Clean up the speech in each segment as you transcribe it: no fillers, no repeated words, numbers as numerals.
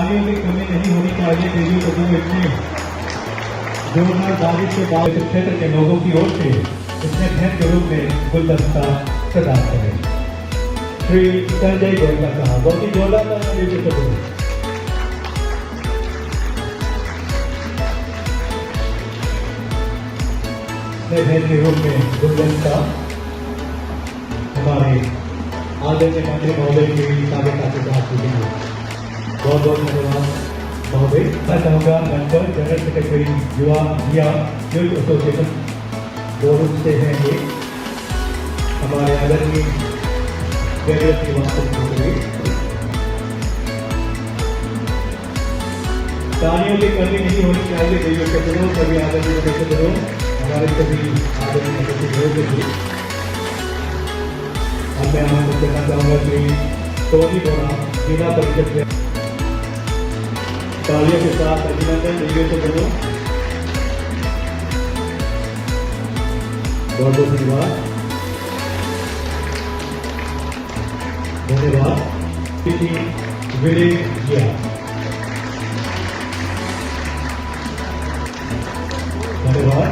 तालियों की कमी नहीं होनी चाहिए। देवी को इतने जोरदार बारिश के बाद इस क्षेत्र के लोगों की ओर से इसने भेंट के रूप में गुलदस्ता प्रदान करे। श्री संजय गोयला साहब बहुत ही जोरदार देवी को भेंट के रूप में गुलदस्ता हमारे आदरणीय मंत्री महोदय की साधना के साथ बहुत बहुत धन्यवाद महोदय। मैं चाहूँगा मेंबर जनरल सेक्रेटरी युवा यूथ एसोसिएशन गोरुल से हैं ये हमारे आदरणीय तालियों की कमी नहीं होनी चाहिए। देवियों के दिनों सभी आदरणीय सदस्यों हमारे सभी आदरणीय सदस्यों के लिए अब मैं आपको कहना चाहूँगा कि टोनी बोरा जिला परिषद तालियों के साथ अभिनंदन देवियों को करो। बहुत बहुत धन्यवाद धन्यवाद किसी विलेज किया धन्यवाद।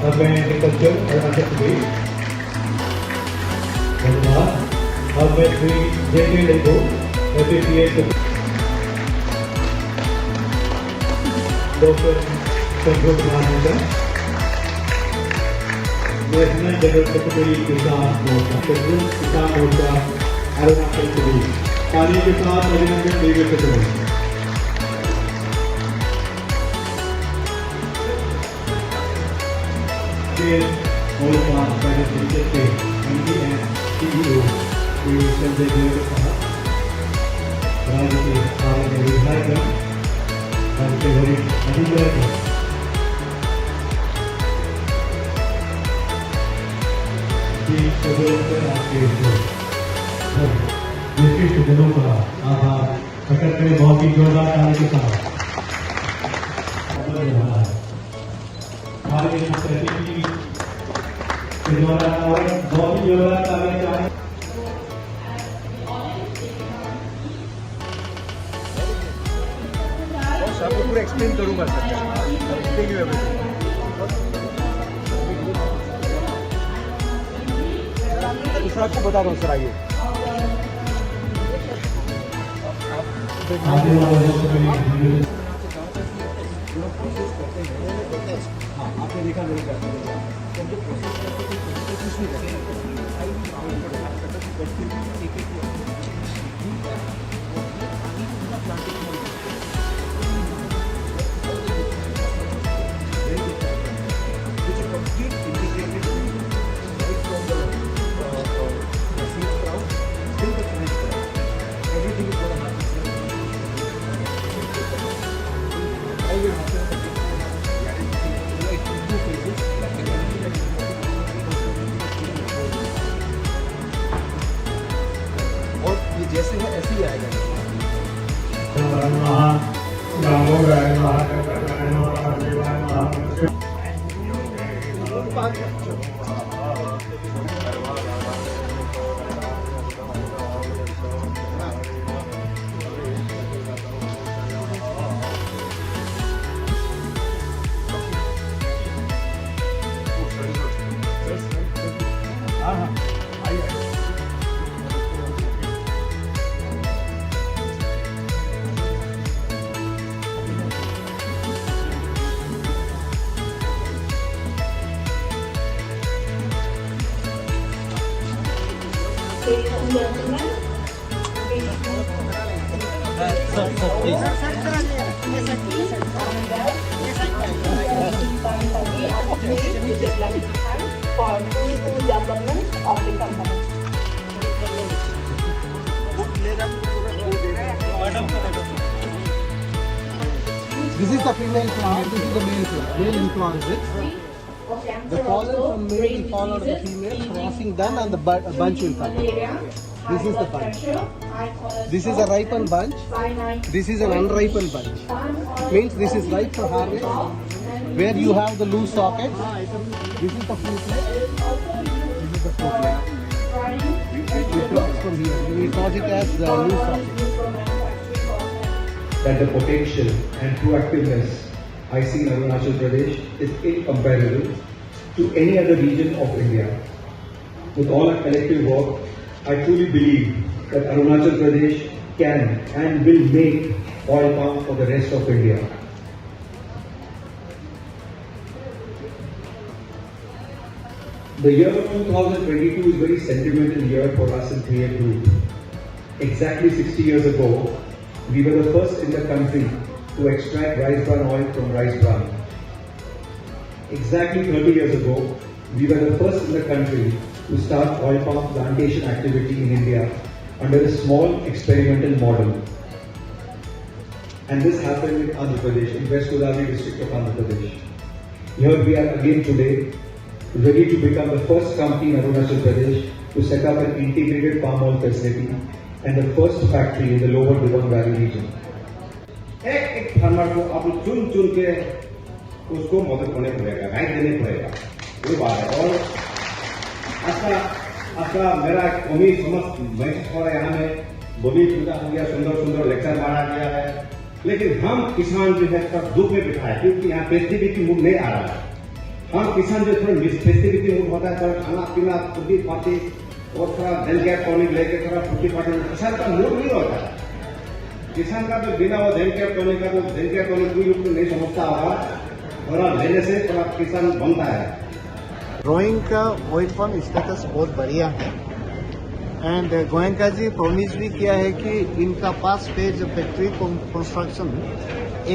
अब मैं एग्रीकल्चर अरुणाचल प्रदेश धन्यवाद। अब मैं श्री जे लेगो एपीपीएस डॉक्टर संजोग Kumar Mandal national general secretary किसान मोर्चा अरुणाचल प्रदेश तालियों के साथ अभिनंदन देवी के करें। और के MD and CEO Shri Sanjay Goyal साहब राज्य के आदरणीय विधायक के वरिष्ठ अधिकारी आपके विशिष्ट दिनों का आभार प्रकट करें। बहुत ही जोरदार ताली के साथ हमारे के द्वारा बहुत ही जोरदार ताली चाहे। आपको पूरा एक्सप्लेन करूंगा सर। दूसरा आपको बता रहा हूँ सर। आइए आपने देखा जैसे है ऐसे ही आएगा। For full development of the company. This is the female flower, this is the male flower. Male inflorescence. The pollen from male will fall out of the female, crossing done, and the bunch will come. This is the bunch. This is a ripened bunch. This is an unripened bunch. Means this is ripe for harvest. Where you have the loose socket. This is the fruitlet. This is the fruitlet. It drops from here. We call it as the loose socket. that the potential and proactiveness I see in Arunachal Pradesh is incomparable to any other region of India. With all our collective work, I truly believe that Arunachal Pradesh can and will make oil palm for the rest of India. The year 2022 is a very sentimental year for us in 3M Group. Exactly 60 years ago, we were the first in the country to extract rice bran oil from rice bran. Exactly 30 years ago, we were the first in the country to start oil palm plantation activity in India under a small experimental model. And this happened in Andhra Pradesh, in West Godavari district of Andhra Pradesh. Here we are again today, ready to become the first company in Arunachal Pradesh to set up an integrated palm oil facility and the first factory in the lower Dibang Valley region. एक farmer को आप चुन चुन के उसको मदद करने पड़ेगा, गाइड देने पड़ेगा, वो बात है। और आपका मेरा कमी समझ महसूस हो रहा है। यहाँ में बलि पूजा हो गया, सुंदर सुंदर लेक्चर मारा गया है, लेकिन हम किसान जो है थोड़ा दुख में बैठा है, क्योंकि यहाँ फेस्टिविटी मूड नहीं आ रहा है। हम किसान जो थोड़ा फेस्टिविटी मूड होता है, थोड़ा खाना पीना फुर्ती पार्टी और थोड़ा धन कैप टॉनिक लेके थोड़ा फुर्ती पार्टी, किसान का मूड नहीं होता है। किसान का तो बिना वो धन कैप टॉनिक का, तो धन कैप टॉनिक कोई लोग नहीं समझता होगा, थोड़ा लेने से थोड़ा किसान बनता है। रोइंग का ऑयल पाम स्टेटस बहुत बढ़िया है एंड गोयनका जी प्रॉमिस भी किया है कि इनका 5 फेज फैक्ट्री कंस्ट्रक्शन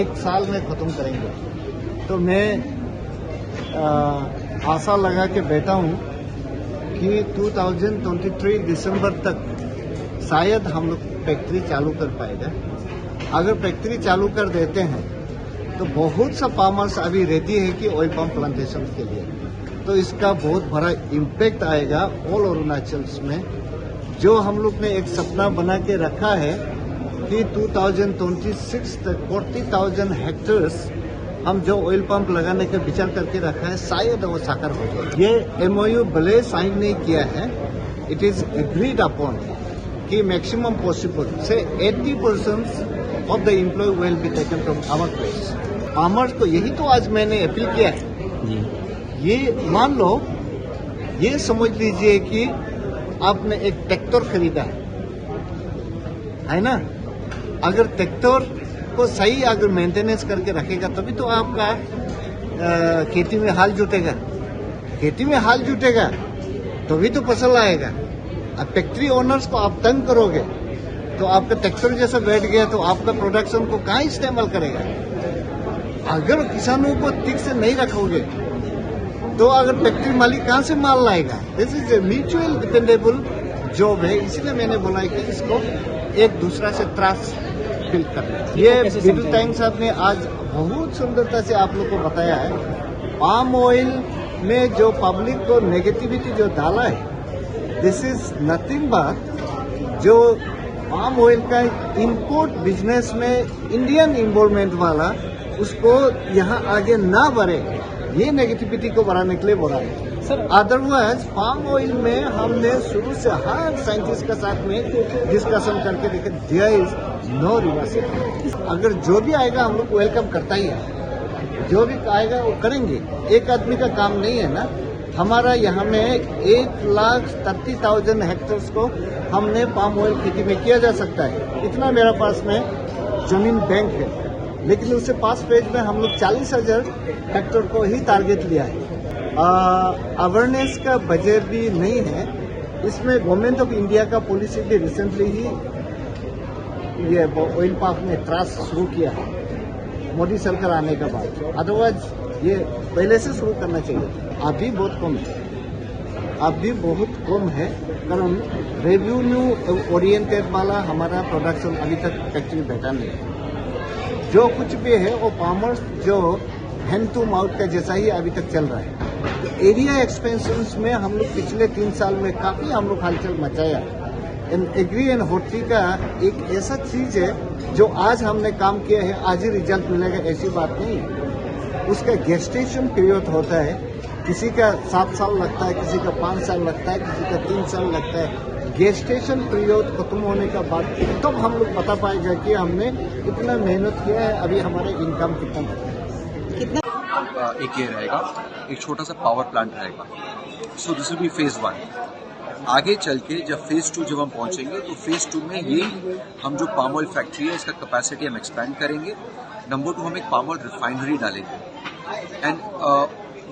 1 साल में खत्म करेंगे। तो मैं आशा लगा के बैठा हूं कि 2023 दिसंबर तक शायद हम लोग फैक्ट्री चालू कर पाएगा। अगर फैक्ट्री चालू कर देते हैं तो बहुत सा फार्मर्स अभी रेडी है कि ऑयल पाम प्लांटेशन के लिए, तो इसका बहुत बड़ा इम्पैक्ट आएगा ऑल अरुणाचल में। जो हम लोग ने एक सपना बना के रखा है कि 2026 तक 40,000 हेक्टेयर्स हम जो ऑयल पंप लगाने का विचार करके रखा है, शायद वो साकार हो जाए। ये एमओयू भले साइन नहीं किया है, इट इज एग्रीड अपॉन कि मैक्सिमम पॉसिबल से 80% of the employ will be taken from our place. Farmers को यही तो आज मैंने अपील किया है। ये मान लो, ये समझ लीजिए कि आपने एक ट्रैक्टर खरीदा है ना, अगर ट्रैक्टर को सही अगर मेंटेनेंस करके रखेगा तभी तो आपका खेती में हाल जुटेगा, खेती में हाल जुटेगा तभी तो फसल आएगा। अब फैक्ट्री ओनर्स को आप तंग करोगे तो आपका ट्रैक्टर जैसा बैठ गया तो आपका प्रोडक्शन को कहाँ इस्तेमाल करेगा। अगर किसानों को ठीक से नहीं रखोगे तो अगर फैक्ट्री मालिक कहाँ से माल लाएगा। This is a mutual dependable job है, इसलिए मैंने बोला है कि इसको एक दूसरा से ट्रस्ट बिल्ड करना। ये बिडू टैंग साहब ने आज बहुत सुंदरता से आप लोग को बताया है। पाम ऑयल में जो पब्लिक को नेगेटिविटी जो डाला है, दिस इज नथिंग बट जो पाम ऑयल का इंपोर्ट बिजनेस में इंडियन इन्वॉल्वमेंट वाला उसको यहाँ आगे ना बढ़े, ये नेगेटिविटी को बढ़ाने के लिए बोला है सर। अदरवाइज पाम ऑयल में हमने शुरू से हर साइंटिस्ट के साथ में डिस्कशन करके देखे, देयर इज नो रिवर्स। अगर जो भी आएगा हम लोग वेलकम करता ही है, जो भी आएगा वो करेंगे। एक आदमी का काम नहीं है ना। हमारा यहाँ में 1,30,000 हेक्टेयर्स को हमने पाम ऑयल खेती में किया जा सकता है। इतना मेरा पास में जमीन बैंक है, लेकिन उससे 5 फेज में हम लोग 40,000 हेक्टेयर को ही टारगेट लिया है। अवेयरनेस का बजट भी नहीं है इसमें। गवर्नमेंट ऑफ इंडिया का पॉलिसी भी रिसेंटली ही ये ऑयल पाम में ट्रस्ट शुरू किया है मोदी सरकार आने के बाद। अदरवाइज ये पहले से शुरू करना चाहिए। अभी बहुत कम है, अभी बहुत कम है, कारण रेवेन्यू ओरिएंटेड वाला हमारा प्रोडक्शन अभी तक फैक्ट्री बैठा नहीं है। जो कुछ भी है वो फार्मर्स जो हैंड टू माउथ का जैसा ही अभी तक चल रहा है। तो एरिया एक्सपेंशन में हम लोग पिछले 3 साल में काफी हम लोग हलचल मचाया। एग्री एंड हॉर्टी का एक ऐसा चीज है जो आज हमने काम किया है आज ही रिजल्ट मिलेगा, ऐसी बात नहीं है। उसका गेस्टेशन पीरियड होता है किसी का 7 साल लगता है, किसी का 5 साल लगता है, किसी का 3 साल लगता है। गेस्टेशन पीरियड खत्म होने के बाद तब हम लोग बता पाएगा कि हमने कितना मेहनत किया है, अभी हमारा इनकम कितना एक ये रहेगा, एक छोटा सा पावर प्लांट रहेगा। So this will be phase 1। आगे चल के जब फेज 2 जब हम पहुंचेंगे तो फेज 2 में ये हम जो पाम ऑयल फैक्ट्री है इसका कैपेसिटी हम एक्सपैंड करेंगे। नंबर 2 हम एक पाम ऑयल रिफाइनरी डालेंगे and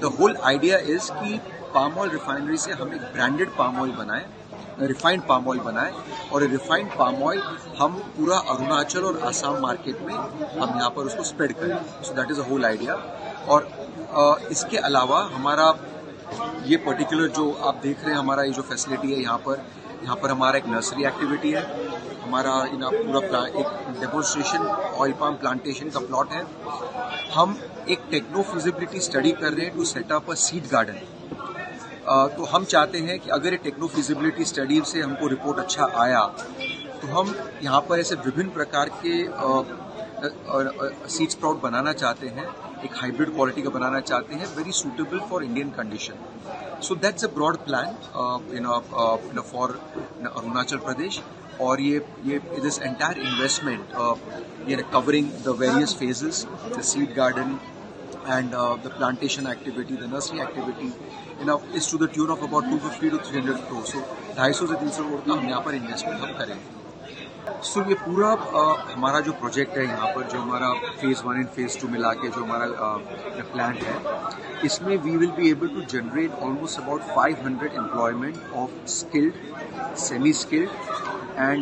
the whole idea is कि पाम ऑयल रिफाइनरी से हम एक ब्रांडेड पाम ऑयल बनाएं, रिफाइंड पाम ऑयल बनाएं और रिफाइंड पाम ऑयल हम पूरा अरुणाचल और आसाम मार्केट में हम यहाँ पर उसको स्प्रेड करें। So that is a whole idea. और इसके अलावा हमारा ये पर्टिकुलर जो आप देख रहे हैं हमारा ये जो फैसिलिटी है यहाँ पर हमारा एक नर्सरी एक्टिविटी है, हमारा पूरा एक डेमोन्स्ट्रेशन ऑयल पाम प्लांटेशन का प्लॉट है। हम एक टेक्नो फिजिबिलिटी स्टडी कर रहे हैं to set up a seed garden. तो हम चाहते हैं कि अगर ये टेक्नो फिजिबिलिटी स्टडी से हमको रिपोर्ट अच्छा आया तो हम यहाँ पर ऐसे विभिन्न प्रकार के सीड स्प्राउट बनाना चाहते हैं, एक हाइब्रिड क्वालिटी का बनाना चाहते हैं, very suitable for Indian condition. So that's a broad plan for Arunachal Pradesh. और ये this entire investment covering the various phases, the seed garden and the plantation activity, the nursery activity, is to the tune of about 250 to 300 crore. So 250 से 300 करोड़ का हम यहाँ पर investment हम करेंगे। सो ये पूरा हमारा जो प्रोजेक्ट है यहाँ पर, जो हमारा फेज 1 एंड फेज 2 मिला के जो हमारा प्लान है, इसमें we will be able to generate almost about 500 employment of skilled, semi skilled and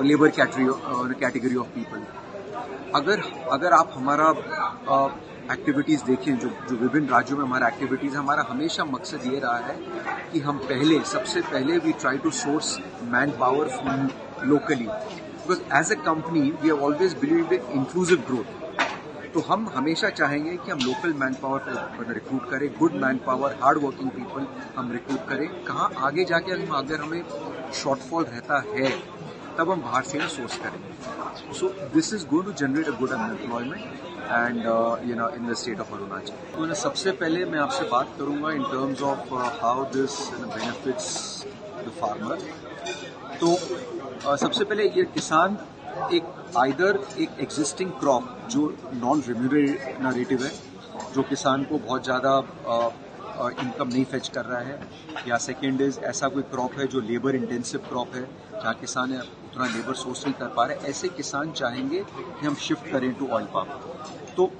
labour category of people. अगर आप हमारा एक्टिविटीज़ देखें, जो विभिन्न राज्यों में हमारा एक्टिविटीज़, हमारा हमेशा मकसद ये रहा है कि हम सबसे पहले we try to source manpower from locally, because as a company we have always believed in inclusive growth. तो हम हमेशा चाहेंगे कि हम लोकल मैन पावर रिक्रूट करें, good manpower, hard working people हम रिक्रूट करें। कहाँ आगे जाके अगर हमें शॉर्टफॉल रहता है तब हम बाहर से सोर्स करेंगे। So this is going to generate a good employment and in the state of Arunachal. तो सबसे पहले मैं आपसे बात करूंगा in terms of how this benefits the farmer. तो सबसे पहले ये किसान एक एग्जिस्टिंग क्रॉप जो नॉन रेम्यूनरेटिव है, जो किसान को बहुत ज़्यादा इनकम नहीं फेच कर रहा है, या सेकेंड इज ऐसा कोई क्रॉप है जो लेबर इंटेंसिव क्रॉप है जहाँ किसान उतना लेबर सोर्स नहीं कर पा रहे, ऐसे किसान चाहेंगे कि हम शिफ्ट करें टू ऑयल पाम। तो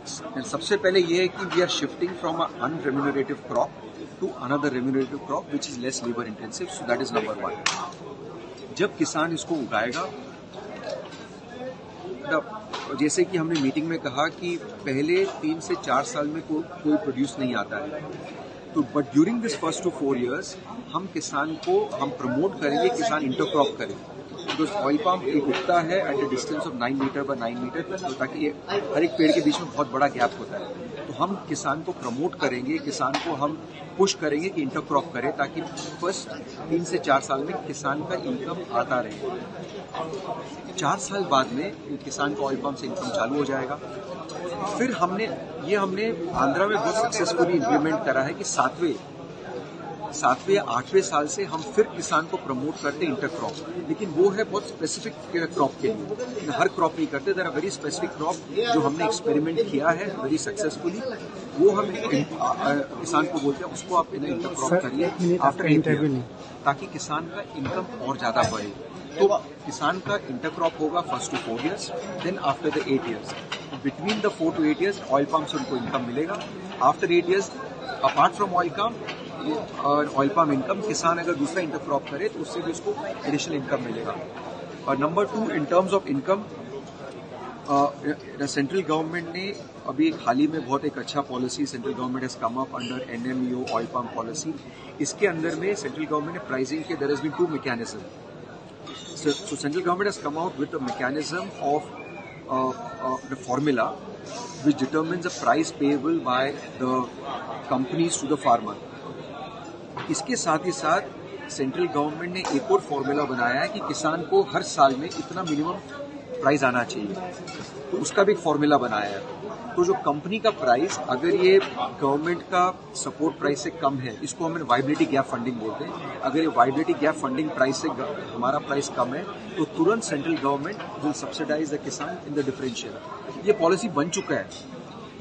सबसे पहले ये है कि we are shifting from a unremunerative crop to another remunerative crop which is less labour intensive. So that is number 1। जब किसान इसको उगाएगा, जैसे कि हमने मीटिंग में कहा कि पहले 3 से 4 साल में कोई प्रोड्यूस नहीं आता है, तो but during this first two 4 years हम किसान को हम प्रमोट करेंगे, किसान इंटरक्रॉप करें। बिकॉज ऑयल पाम एक उगता है at a distance of 9 meter by 9 meter, तो ताकि ये हर एक पेड़ के बीच में बहुत बड़ा गैप होता है। तो हम किसान को प्रमोट करेंगे, किसान को हम पुश करेंगे कि इंटरक्रॉप करे, ताकि फर्स्ट 3 से 4 साल में किसान का इनकम आता रहे। 4 साल बाद में किसान का ऑयल पाम से इनकम चालू हो जाएगा। फिर हमने आंध्रा में बहुत सक्सेसफुली इम्प्लीमेंट करा है कि 7वें या 8वें साल से हम फिर किसान को प्रमोट करते हैं इंटरक्रॉप, लेकिन वो है बहुत स्पेसिफिक क्रॉप के लिए, हर क्रॉप नहीं करते। There are very specific crop जो हमने एक्सपेरिमेंट किया है वेरी सक्सेसफुली, वो हम किसान को बोलते हैं उसको आप इंटरक्रॉप करिए आफ्टर 8 years, ताकि किसान का इनकम और ज्यादा बढ़े। तो किसान का इंटरक्रॉप होगा first two 4 years, then after the 8 years, between the 4 to 8 years oil palm से उनको इनकम मिलेगा। After 8 years apart from oil palm income, किसान अगर दूसरा इंटरक्रॉप करे तो उससे भी उसको एडिशनल इनकम मिलेगा। और number 2, in terms of income, central government ने अभी हाल ही में बहुत एक अच्छा policy central government has come up under NMEO oil palm policy. इसके अंदर में सेंट्रल गवर्नमेंट ने प्राइसिंग के there has been 2 mechanism. So central government has come out with a mechanism of the formula which determines the price payable by the companies to the farmer. इसके साथ ही साथ central government ने एक और formula बनाया है कि किसान को हर साल में इतना मिनिमम प्राइस आना चाहिए, तो उसका भी एक फॉर्मूला बनाया है। तो जो कंपनी का प्राइस अगर ये गवर्नमेंट का सपोर्ट प्राइस से कम है, इसको हम वाइबिलिटी गैप फंडिंग बोलते हैं। अगर ये वाइबिलिटी गैप फंडिंग प्राइस से हमारा प्राइस कम है तो तुरंत central government will subsidize the किसान इन द डिफरेंशियल। ये पॉलिसी बन चुका है,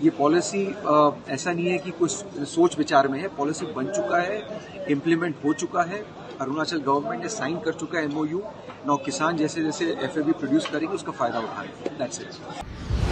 ये पॉलिसी ऐसा नहीं है कि कुछ सोच विचार में है, पॉलिसी बन चुका है, इम्प्लीमेंट हो चुका है। अरुणाचल गवर्नमेंट ने साइन कर चुका है MOU। नौ किसान जैसे जैसे FAB प्रोड्यूस करेंगे उसका फायदा उठाएंगे। That's it.